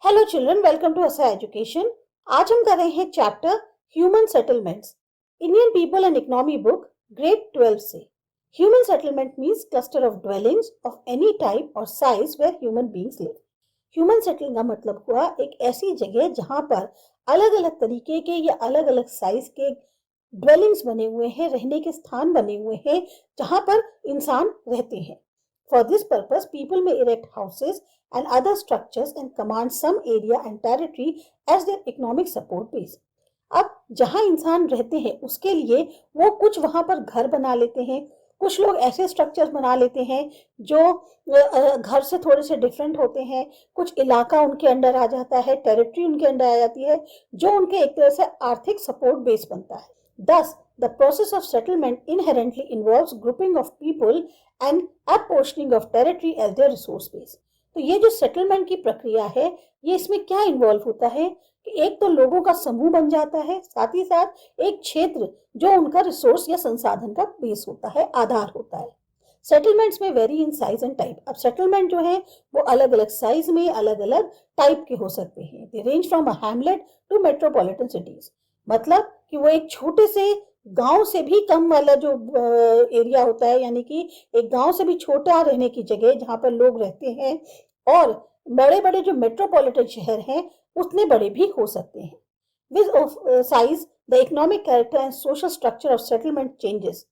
Hello children, welcome to असा education. आज हम कर रहे हैं chapter human settlements, Indian people and economy book, grade 12 से। Human settlement means cluster of dwellings of any type or size where human beings live. Human settling का मतलब हुआ एक ऐसी जगह जहां पर अलग अलग तरीके के या अलग अलग साइज के ड्वेलिंग्स बने हुए हैं, रहने के स्थान बने हुए हैं जहां पर इंसान रहते हैं। For this purpose, people may erect houses and other structures and command some area and territory as their economic support base. अब जहां इंसान रहते हैं उसके लिए वो कुछ वहां पर घर बना लेते हैं, कुछ लोग ऐसे स्ट्रक्चर्स बना लेते हैं जो घर से थोड़े से डिफरेंट होते हैं, कुछ इलाका उनके अंडर आ जाता है, टेरिटरी उनके अंडर आ जाती है जो उनके एक तरह से आर्थिक सपोर्ट बेस बनता है। Thus, the process of settlement inherently involves grouping of people and apportioning of territory as their resource base. तो ये जो सेटलमेंट की प्रक्रिया है, ये इसमें क्या इन्वॉल्व होता है कि एक तो लोगों का समूह बन जाता है, साथ ही साथ एक क्षेत्र जो उनका रिसोर्स या संसाधन का बेस होता है, आधार होता है। सेटलमेंट्स में very in size and type. अब सेटलमेंट जो है वो अलग अलग साइज में, अलग अलग टाइप के हो सकते हैं। They range from a hamlet to metropolitan cities, मतलब कि वो एक छोटे से गांव से भी कम वाला जो एरिया होता है, यानी कि एक गांव से भी छोटा रहने की जगह जहां पर लोग रहते हैं, और बड़े बड़े जो मेट्रोपॉलिटन शहर हैं उतने बड़े भी हो सकते हैं। With size the economic character and social structure of settlement changes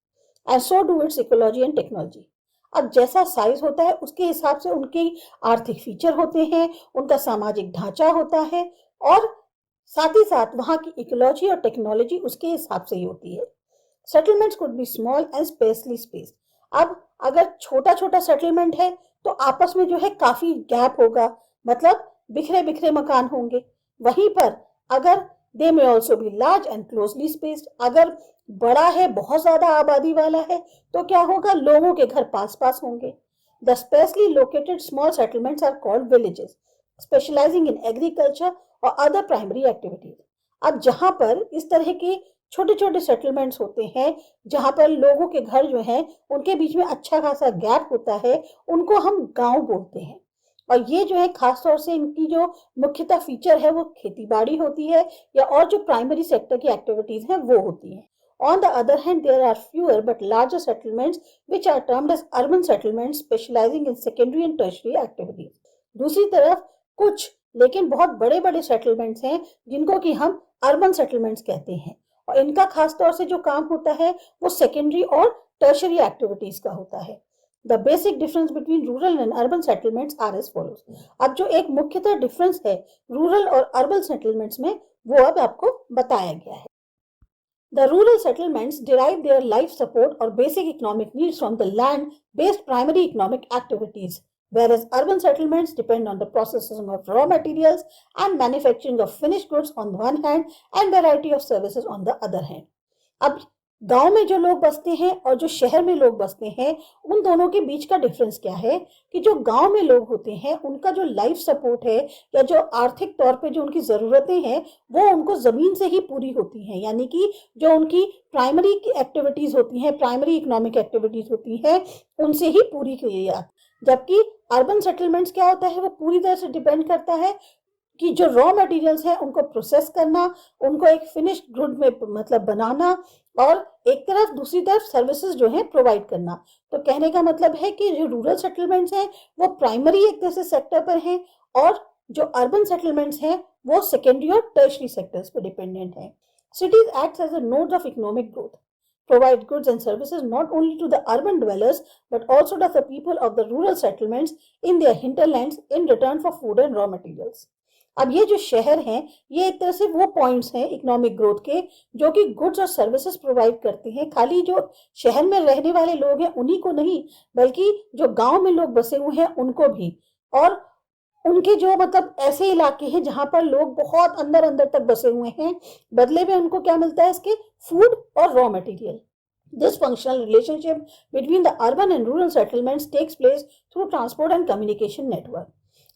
and so do it's ecology and technology. अब जैसा साइज होता है उसके हिसाब से उनके आर्थिक फीचर होते हैं, उनका सामाजिक ढांचा होता है, और साथ ही साथ वहां की इकोलॉजी और टेक्नोलॉजी उसके हिसाब से ही होती है। Settlements could be small and sparsely space. अब अगर छोटा छोटा सेटलमेंट है तो आपस में जो है काफी गैप होगा, मतलब बिखरे बिखरे मकान होंगे। वहीं पर अगर दे में ऑल्सो भी लार्ज एंड क्लोजली स्पेस्ड, अगर बड़ा है, बहुत ज्यादा आबादी वाला है, तो क्या होगा, लोगों के घर पास पास होंगे। The sparsely located small settlements are called villages, specialising in agriculture और अदर प्राइमरी एक्टिविटीज। अब जहां पर इस तरह के छोटे छोटे सेटलमेंट्स होते हैं जहां पर लोगों के घर जो है उनके बीच में अच्छा खासा गैप होता है, उनको हम गांव बोलते हैं। और ये जो है खासतौर से इनकी जो मुख्यतः फीचर है वो खेती बाड़ी होती है, या और जो प्राइमरी सेक्टर की एक्टिविटीज हैं वो होती हैं। On the other hand, there are fewer but larger settlements which are termed as urban settlements, specializing in secondary and tertiary activities. दूसरी तरफ कुछ लेकिन बहुत बड़े बड़े सेटलमेंट्स हैं जिनको कि हम अर्बन सेटलमेंट्स कहते हैं, और इनका खास तौर से जो काम होता है वो सेकेंडरी और टर्शरी एक्टिविटीज का होता है। The basic difference between rural and urban settlements are as follows. अब जो एक मुख्यतः डिफरेंस है रूरल और अर्बन सेटलमेंट्स में वो अब आपको बताया गया है। The rural settlements derive their life support or basic economic needs from the land-based primary economic activities, whereas urban settlements depend on the processing of raw materials and manufacturing of finished goods on the one hand and variety of services on the other hand. अब गांव में जो लोग बसते हैं और जो शहर में लोग बसते हैं, उन दोनों के बीच का डिफरेंस क्या है कि जो गांव में लोग होते हैं उनका जो लाइफ सपोर्ट है या जो आर्थिक तौर पे जो उनकी जरूरतें हैं वो उनको जमीन से ही पूरी होती हैं, यानी कि जो उनकी प्राइमरी एक्टिविटीज होती हैं, प्राइमरी इकोनॉमिक एक्टिविटीज होती हैं, उनसे ही पूरी की जाती। जबकि अर्बन सेटलमेंट्स क्या होता है, वो पूरी तरह से डिपेंड करता है कि जो रॉ मटेरियल्स हैं उनको प्रोसेस करना, उनको एक फिनिश्ड गुड में मतलब बनाना, और एक तरफ दूसरी तरफ सर्विसेज जो है प्रोवाइड करना। तो कहने का मतलब है कि जो रूरल सेटलमेंट्स हैं वो प्राइमरी एक तरह से सेक्टर पर हैं, और जो अर्बन सेटलमेंट्स हैं वो सेकेंडरी और टर्शरी सेक्टर्स पर डिपेंडेंट हैं। Cities act as a node of economic growth, provide goods and services not only to the urban dwellers but also to the people of the rural settlements in their hinterlands in return for food and raw materials. अब ये जो शहर हैं ये एक तरह से वो पॉइंट्स हैं इकोनॉमिक ग्रोथ के जो कि गुड्स और सर्विसेज प्रोवाइड करते हैं। खाली जो शहर में रहने वाले लोग हैं उन्हीं को नहीं, बल्कि जो गांव में लोग बसे हुए हैं उनको भी, और उनके जो मतलब ऐसे इलाके हैं जहां पर लोग बहुत अंदर अंदर तक बसे हुए हैं, बदले में उनको क्या मिलता है, इसके फूड और raw material. This functional relationship between the urban and rural settlements takes place through transport and communication network.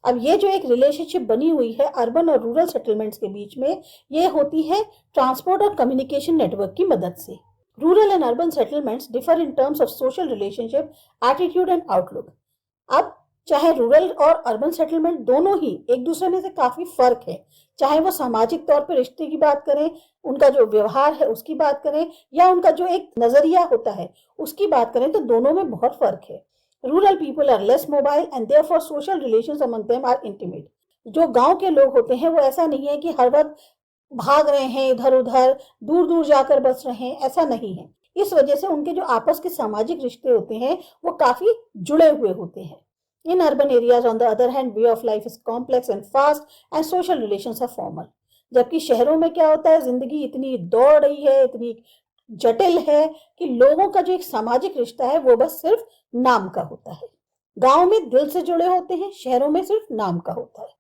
अब ये जो एक रिलेशनशिप बनी हुई है अर्बन और रूरल सेटलमेंट्स के बीच में, ये होती है ट्रांसपोर्ट और कम्युनिकेशन नेटवर्क की मदद से। Rural and urban settlements differ in terms of social relationship, attitude and outlook. अब चाहे रूरल और अर्बन सेटलमेंट दोनों ही एक दूसरे में से काफी फर्क है, चाहे वो सामाजिक तौर पर रिश्ते की बात करें, उनका जो व्यवहार है उसकी बात करें, या उनका जो एक नजरिया होता है उसकी बात करें, तो दोनों में बहुत फर्क है। Rural people are less mobile and therefore social relations among them are intimate. जो गांव के लोग होते हैं वो ऐसा नहीं है कि हर वक्त भाग रहे हैं इधर उधर, दूर दूर जाकर बस रहे हैं, ऐसा नहीं है। इस वजह से उनके जो आपस के सामाजिक रिश्ते होते हैं वो काफी जुड़े हुए होते हैं। In urban areas, on the other hand, way of life is complex and fast, and social relations are formal. जबकि शहरों में क्या होता है, जिंदगी इतनी दौड़ रही है, इतनी जटिल है कि लोगों का जो एक सामाजिक रिश्ता है वो बस सिर्फ नाम का होता है। गांव में दिल से जुड़े होते हैं, शहरों में सिर्फ नाम का होता है।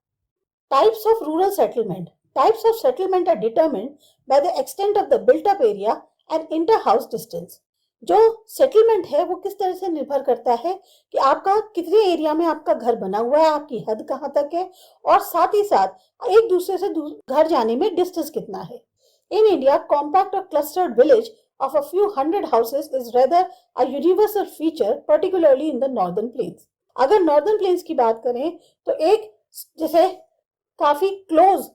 Types of rural settlement. Types of settlement are determined by the extent of the built-up area and inter-house distance. जो सेटलमेंट है वो किस तरह से निर्भर करता है कि आपका कितने एरिया में आपका घर बना हुआ है, आपकी हद कहाँ तक है, और साथ ही साथ एक दूसरे से घर जाने में डिस्टेंस कितना है। इन इंडिया, कॉम्पैक्ट और clustered village of a few hundred houses is rather a universal feature, particularly in the northern plains. अगर नॉर्दर्न प्लेन्स की बात करें तो एक जैसे काफी क्लोज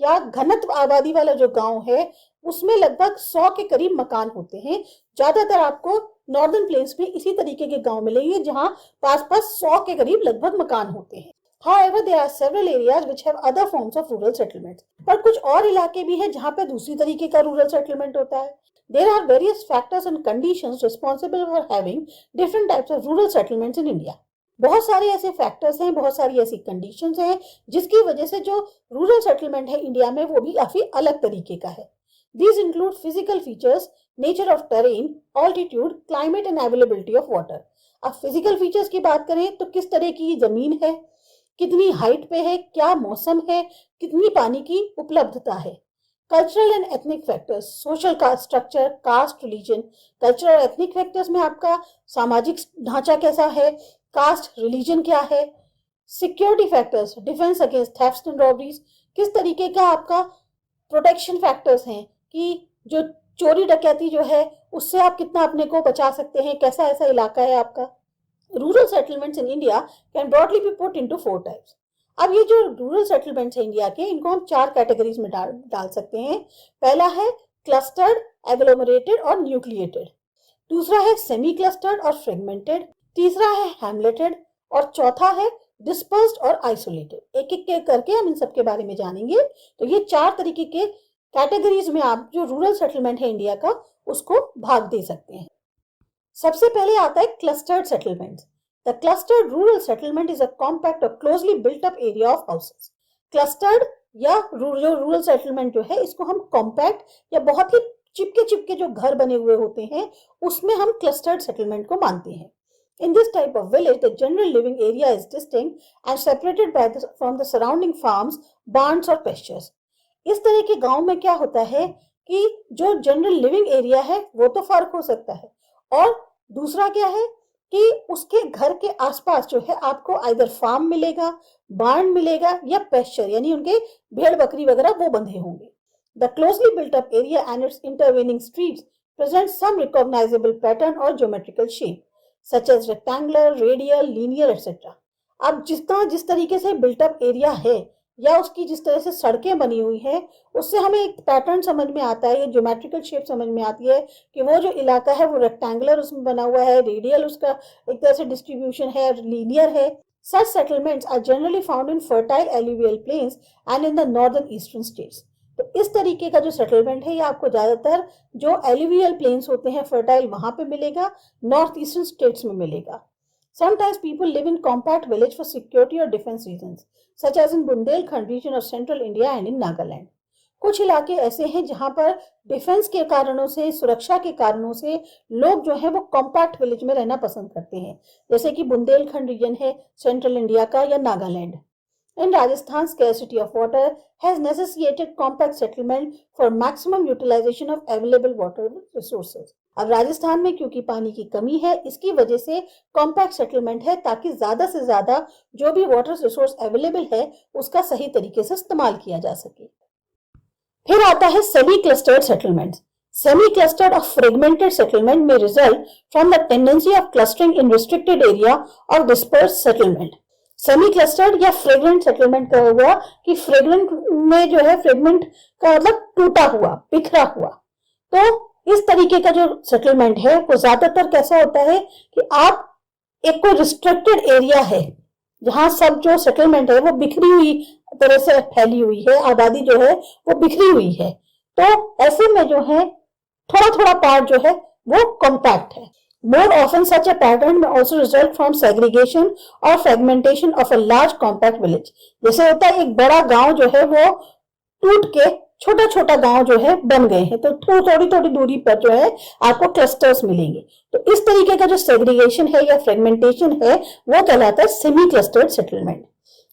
या घनत्व आबादी वाला जो गांव है उसमें लगभग 100 के करीब मकान होते हैं। ज्यादातर आपको नॉर्दर्न प्लेन्स में इसी तरीके के गांव मिलेंगे जहां पास पास 100 के करीब लगभग मकान होते हैं। However, there are several areas which have other forms of rural settlements. पर कुछ और इलाके भी हैं जहां पे दूसरी तरीके का रूरल सेटलमेंट होता है। There are various factors and conditions responsible for having different types of rural settlements in India. बहुत सारे ऐसे फैक्टर्स हैं, बहुत सारी ऐसी कंडीशंस हैं जिसकी वजह से जो रूरल सेटलमेंट है इंडिया में वो भी काफी अलग तरीके का है। These include physical features, nature of terrain, altitude, climate and availability of water. अब फिजिकल फीचर्स की बात करें तो किस तरह की जमीन है, कितनी हाइट पे है, क्या मौसम है, कितनी पानी की उपलब्धता है। Cultural and ethnic factors, social caste structure, caste, religion. Cultural और एथनिक फैक्टर्स में आपका सामाजिक ढांचा कैसा है, कास्ट, रिलीजन क्या है। Security factors, defence against thefts and robberies, किस तरीके का आपका प्रोटेक्शन फैक्टर्स हैं कि जो चोरी डकैती जो है उससे आप कितना अपने को बचा सकते हैं, कैसा ऐसा इलाका है आपका। Rural settlements in India can broadly B put into 4 types. अब ये जो रूरल सेटलमेंट्स है इंडिया के, इनको हम 4 कैटेगरीज में डाल सकते हैं। पहला है क्लस्टर्ड, एग्लोमरेटेड और न्यूक्लिएटेड। दूसरा है सेमी क्लस्टर्ड और फ्रेगमेंटेड। तीसरा है हैमलेटेड और चौथा है डिस्पर्स्ड और आइसोलेटेड। एक एक करके हम इन सब के बारे में जानेंगे। तो ये 4 तरीके के कैटेगरीज में आप जो रूरल सेटलमेंट है इंडिया का उसको भाग दे सकते हैं। सबसे पहले आता है clustered settlement. The clustered rural settlement is a compact or closely built up area of houses. Clustered या रूरल सेटलमेंट जो है इसको हम कॉम्पैक्ट या बहुत ही चिपके चिपके जो घर बने हुए होते हैं उसमें हम क्लस्टर्ड सेटलमेंट को मानते हैं। In this type of village, the general living area is distinct and separated from the surrounding farms, barns और pastures. इस तरह के गांव में क्या होता है कि जो जनरल लिविंग एरिया है वो तो फर्क हो सकता है, और दूसरा क्या है कि उसके घर के आसपास जो है आपको आइदर फार्म मिलेगा, बार्न मिलेगा या पेस्चर यानी उनके भेड़ बकरी वगैरह वो बंधे होंगे। The closely built up area and its intervening streets present some recognizable pattern or geometrical shape such as rectangular, radial, linear, etc. अब जिस तरीके से बिल्ट अप एरिया है या उसकी जिस तरह से सड़कें बनी हुई है उससे हमें एक पैटर्न समझ में आता है, ये ज्योमेट्रिकल शेप समझ में आती है कि वो जो इलाका है वो रेक्टेंगुलर उसमें बना हुआ है, रेडियल उसका एक तरह से डिस्ट्रीब्यूशन है, लीनियर है। Such settlements are generally found in fertile alluvial plains and in the northern eastern states. तो इस तरीके का जो सेटलमेंट है ये आपको ज्यादातर जो एलुवियल प्लेन्स होते हैं फर्टाइल वहां पे मिलेगा, नॉर्थ ईस्टर्न स्टेट्स में मिलेगा। Sometimes people live in compact village for security or defense reasons, such as in Bundelkhand region of central India and in Nagaland. कुछ इलाके ऐसे हैं जहां पर डिफेंस के कारणों से, सुरक्षा के कारणों से लोग जो है वो कॉम्पैक्ट विलेज में रहना पसंद करते हैं, जैसे कि बुंदेलखंड रीजन है सेंट्रल इंडिया का या Nagaland. In Rajasthan, scarcity of water has necessitated compact settlement for maximum utilization of available water resources. अब राजस्थान में क्योंकि पानी की कमी है इसकी वजह से कॉम्पैक्ट सेटलमेंट है ताकि ज्यादा से ज्यादा जो भी वाटर रिसोर्स अवेलेबल है उसका सही तरीके से इस्तेमाल किया जा सके। फिर आता है semi clustered settlement. Semi clustered or fragmented settlement may result from the tendency of clustering in restricted area or dispersed settlement. Semi clustered या फ्रेगमेंट सेटलमेंट का हुआ कि फ्रेगमेंट में जो है फ्रेगमेंट का मतलब टूटा हुआ, बिखरा हुआ। तो इस तरीके का जो सेटलमेंट है वो ज्यादातर कैसा होता है कि आप एक कोई रिस्ट्रिक्टेड एरिया है जहां सब जो सेटलमेंट है वो बिखरी हुई तरह से फैली हुई है, आबादी जो है वो बिखरी हुई है। तो ऐसे में जो है थोड़ा थोड़ा पार्ट जो है वो कॉम्पैक्ट है। More often, such a pattern may also result from segregation or fragmentation of a large compact village. जैसे होता है एक बड़ा गांव जो है वो टूट के छोटा छोटा गांव जो है बन गए हैं, तो थोड़ी थोड़ी दूरी पर जो है आपको क्लस्टर्स मिलेंगे। तो इस तरीके का जो सेग्रीगेशन है या फ्रेगमेंटेशन है वो कहलाता है semi clustered settlement.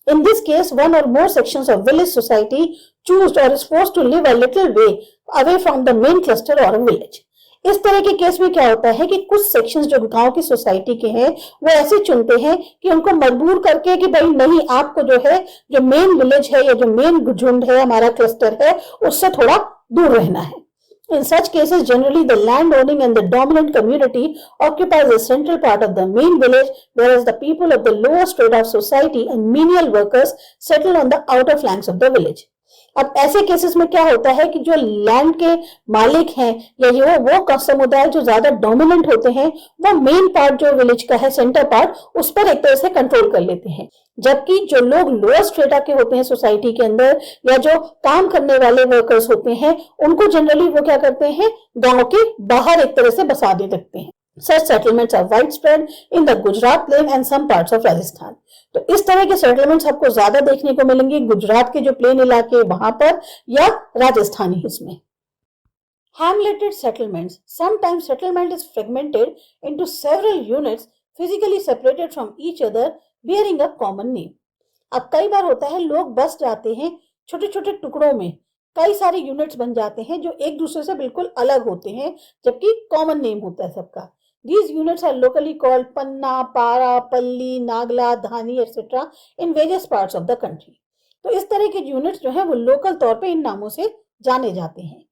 In this case, one or more sections of village society choose or is forced to live a little way away from the main cluster or a village. इस तरह के case में क्या होता है कि कुछ sections जो गांव की सोसाइटी के हैं वो ऐसे चुनते हैं कि उनको मजबूर करके कि भाई नहीं, आपको जो है जो मेन विलेज है या जो मेन झुंड है, हमारा क्लस्टर है, उससे थोड़ा दूर रहना है। In such cases, generally the landowning and the dominant community occupies the central part of the main village, whereas the people of the lower strata of society and menial workers settle on the outer flanks of the village. अब ऐसे cases में क्या होता है कि जो land के मालिक हैं या वो समुदाय जो ज्यादा डोमिनेंट होते हैं वो मेन पार्ट जो विलेज का है, सेंटर पार्ट, उस पर एक तरह से कंट्रोल कर लेते हैं। जबकि जो लोग लोअर स्ट्रेटा के होते हैं सोसाइटी के अंदर या जो काम करने वाले वर्कर्स होते हैं उनको जनरली वो क्या करते हैं, गांव के बाहर एक तरह से बसा दे सकते हैं। Such settlements are widespread in the Gujarat plain and some parts of Rajasthan. तो इस तरह के सेटलमेंट्स आपको ज्यादा देखने को मिलेंगे गुजरात के जो प्लेन इलाके वहां पर या राजस्थानी हिस्से। Hamleted settlements. Sometimes settlement is fragmented into several units physically separated from each other bearing a common name. अब कई बार होता है लोग बस जाते हैं छोटे छोटे टुकड़ों में, कई सारे यूनिट्स बन जाते हैं जो एक दूसरे से बिल्कुल अलग होते हैं जबकि कॉमन नेम होता है सबका। These units are locally called Panna, Para, Palli, Nagla, Dhani, etc. in various parts of the country. तो इस तरह के यूनिट्स जो हैं वो लोकल तौर पे इन नामों से जाने जाते हैं।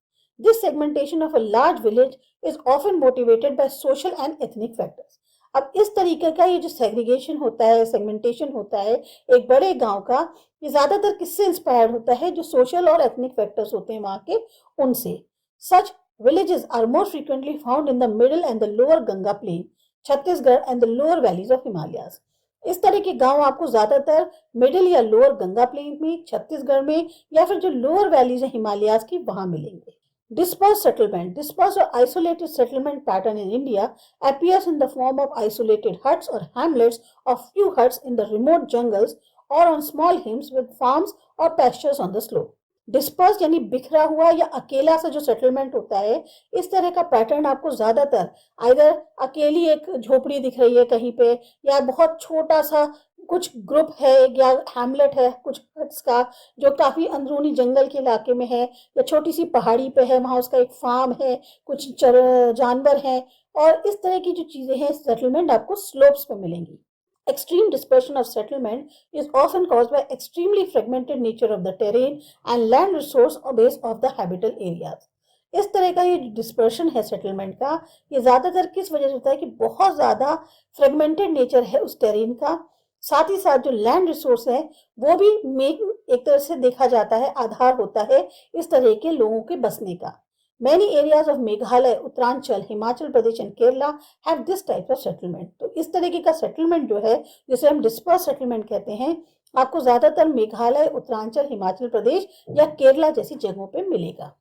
This segmentation of a large village is often motivated by social and ethnic factors. अब इस तरीके का ये जो सेग्रीगेशन होता है, सेगमेंटेशन होता है एक बड़े गांव का, ये ज्यादातर किससे इंस्पायर्ड होता है, जो सोशल और एथनिक फैक्टर्स होते हैं वहां के, उनसे। Such villages are more frequently found in the middle and the lower Ganga plain, Chhattisgarh and the lower valleys of Himalayas. इस तरह के गांव आपको ज्यादातर मिडिल या लोअर गंगा प्लेन में, छत्तीसगढ़ में या फिर जो लोअर वैलीज है हिमालयाज की, वहां मिलेंगे। Dispersed settlement. Dispersed or isolated settlement pattern in India appears in the form of isolated huts or hamlets of few huts in the remote jungles or on small hills with farms or pastures on the slope. Disperse यानी बिखरा हुआ या अकेला सा जो settlement होता है, इस तरह का पैटर्न आपको ज्यादातर आइदर अकेली एक झोपड़ी दिख रही है कहीं पे या बहुत छोटा सा कुछ ग्रुप है या हैमलेट है कुछ हट्स का जो काफी अंदरूनी जंगल के इलाके में है या छोटी सी पहाड़ी पे है, वहां उसका एक फार्म है, कुछ जानवर हैं, और इस तरह की जो चीजें हैं सेटलमेंट आपको स्लोप्स पे मिलेंगी। Extreme dispersion of settlement is often caused by extremely fragmented nature of the terrain and land resource base of the habitable areas. इस तरह का ये डिस्पर्शन है सेटलमेंट का, ये ज्यादातर किस वजह से होता है कि बहुत ज्यादा फ्रेगमेंटेड नेचर है उस टेरेन का, साथ ही साथ जो लैंड रिसोर्स है वो भी एक तरह से देखा जाता है आधार होता है इस तरह के लोगों के बसने का। Many areas of Meghalaya, Uttaranchal, Himachal Pradesh and Kerala have this type of settlement. तो इस तरीके का सेटलमेंट जो है जिसे हम डिस्पर्स सेटलमेंट कहते हैं, आपको ज्यादातर मेघालय, उत्तरांचल, हिमाचल प्रदेश या केरला जैसी जगहों पे मिलेगा।